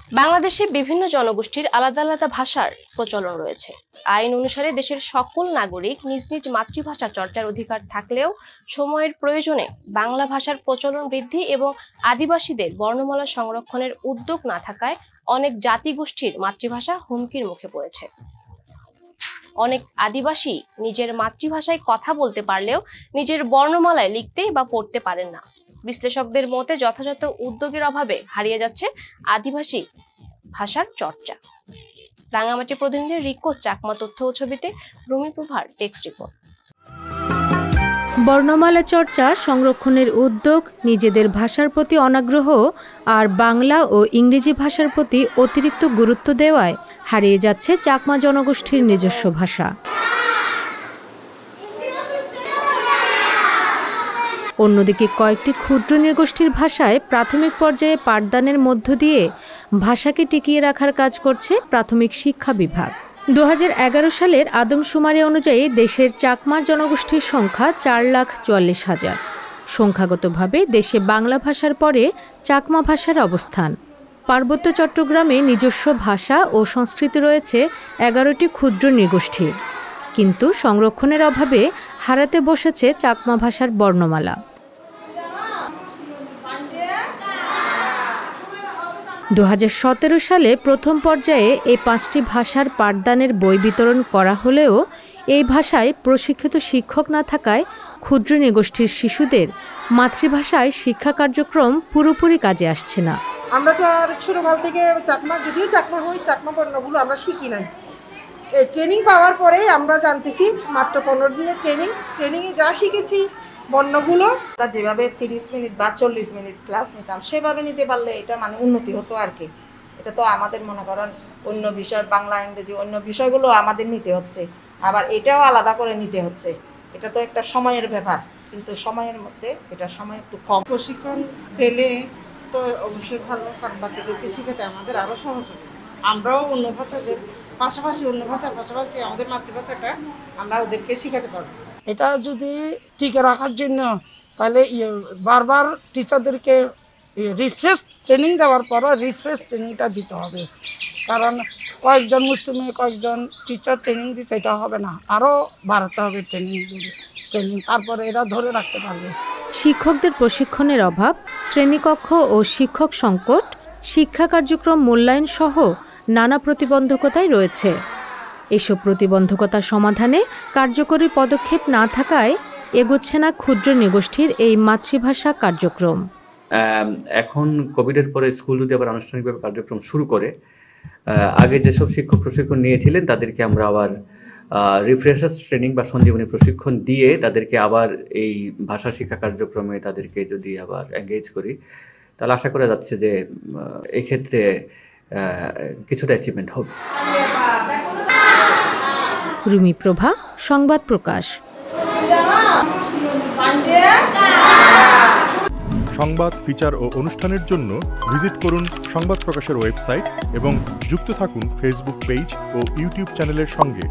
বাংলাদেশে বিভিন্ন জনগোষ্ঠীর আলাদা আলাদা ভাষার প্রচলন রয়েছে। আইন অনুসারে দেশের সকল নাগরিক নিজ নিজ মাতৃভাষা চর্চার অধিকার থাকলেও সময়ের প্রয়োজনে বাংলা ভাষার প্রচলন বৃদ্ধি এবং আদিবাসীদের বর্ণমালা সংরক্ষণের উদ্যোগ না থাকায় অনেক জাতিগোষ্ঠীর মাতৃভাষা হুমকির মুখে পড়েছে। অনেক আদিবাসী নিজের মাতৃভাষায় কথা বলতে পারলেও নিজের বর্ণমালায় লিখতে বা পড়তে পারেন না। বিশ্লেষকদের মতে যথাযথ উদ্যোগের অভাবে হারিয়ে যাচ্ছে আদিবাসী ভাষার চর্চা। রাঙামাটি প্রতিনিধি রিকো চাকমা তথ্য ও ছবিতে রুমি প্রভার টেক্সট রিপোর্ট। বর্ণমালা চর্চা সংরক্ষণের উদ্যোগ, নিজেদের ভাষার প্রতি অনাগ্রহ আর বাংলা ও ইংরেজি ভাষার প্রতি অতিরিক্ত গুরুত্ব দেওয়ায় হারিয়ে যাচ্ছে চাকমা জনগোষ্ঠীর নিজস্ব ভাষা। অন্যদিকে কয়েকটি ক্ষুদ্র নৃগোষ্ঠীর ভাষায় প্রাথমিক পর্যায়ে পাঠদানের মধ্য দিয়ে ভাষাকে টিকিয়ে রাখার কাজ করছে প্রাথমিক শিক্ষা বিভাগ। 2011 সালের আদমশুমারি অনুযায়ী দেশের চাকমা জনগোষ্ঠীর সংখ্যা 4,44,000। সংখ্যাগতভাবে দেশে বাংলা ভাষার পরে চাকমা ভাষার অবস্থান। পার্বত্য চট্টগ্রামে নিজস্ব ভাষা ও সংস্কৃতি রয়েছে 11টি ক্ষুদ্র নৃগোষ্ঠীর, কিন্তু সংরক্ষণের অভাবে হারাতে বসেছে চাকমা ভাষার বর্ণমালা। 2017 সালে প্রথম পর্যায়ে এই 5টি ভাষার পাঠদানের বই বিতরণ করা হলেও এই ভাষায় প্রশিক্ষিত শিক্ষক না থাকায় ক্ষুদ্র নৃগোষ্ঠীর শিশুদের মাতৃভাষায় শিক্ষা কার্যক্রম পুরোপুরি কাজে আসছে না। আমরা তো আর ছোটকাল থেকে চাকমা, যদিও চাকমা হই, চাকমা বর্ণগুলো আমরা শিখি নাই। এই ট্রেনিং পাওয়ার পরে আমরা জানতেছি, মাত্র 15 দিনের ট্রেনিংয়ে যা শিখেছি বর্ণগুলো আমরা যেভাবে 30 মিনিট বা 40 মিনিট ক্লাস নিতাম সেভাবে নিতে পারলে এটা মানে উন্নতি হতো আর কি। এটা তো আমাদের মনে করেন অন্য বিষয়, বাংলা ইংরেজি অন্য বিষয়গুলো আমাদের নিতে হচ্ছে, আবার এটাও আলাদা করে নিতে হচ্ছে। এটা তো একটা সময়ের ব্যাপার, কিন্তু সময়ের মধ্যে এটা সময় একটু কম। প্রশিক্ষণ পেলে তো অবশ্যই ভালো, কারণ বাচ্চাদেরকে শেখাতে আমাদের আরও সহজ হবে। আমরাও অন্য ভাষাদের পাশাপাশি, অন্য ভাষার পাশাপাশি আমাদের মাতৃভাষাটা আমরা ওদেরকে শেখাতে পারবো। এটা যদি টিকে রাখার জন্য তাহলে বারবার টিচারদেরকে রিফ্রেশ ট্রেনিং দেওয়ার পর রিফ্রেশ ট্রেনিংটা দিতে হবে, কারণ কয়েকজন মুসলিমে কয়েকজন টিচার ট্রেনিং দিচ্ছে এটা হবে না, আরও বাড়াতে হবে ট্রেনিং, তারপরে এরা ধরে রাখতে পারবে। শিক্ষকদের প্রশিক্ষণের অভাব, শ্রেণীকক্ষ ও শিক্ষক সংকট, শিক্ষা কার্যক্রম মূল্যায়ন সহ নানা প্রতিবন্ধকতাই রয়েছে। এসব প্রতিবন্ধকতা সমাধানে কার্যকরী পদক্ষেপ না থাকায় এগোচ্ছে না ক্ষুদ্র নৃগোষ্ঠীর এই মাতৃভাষা কার্যক্রম। এখন কোভিডের পরে স্কুল যদি আবার আনুষ্ঠানিকভাবে কার্যক্রম শুরু করে, আগে যেসব শিক্ষক প্রশিক্ষণ নিয়েছিলেন তাদেরকে আমরা আবার রিফ্রেশার্স ট্রেনিং বা সঞ্জীবনী প্রশিক্ষণ দিয়ে তাদেরকে আবার এই ভাষা শিক্ষা কার্যক্রমে তাদেরকে যদি আবার এঙ্গেজ করি, তাহলে আশা করা যাচ্ছে যে এক্ষেত্রে কিছুটা অ্যাচিভমেন্ট হবে। রুমি প্রভা, সংবাদ প্রকাশ। সংবাদ, ফিচার ও অনুষ্ঠানের জন্য ভিজিট করুন সংবাদ প্রকাশের ওয়েবসাইট এবং যুক্ত থাকুন ফেসবুক পেজ ও ইউটিউব চ্যানেলের সঙ্গে।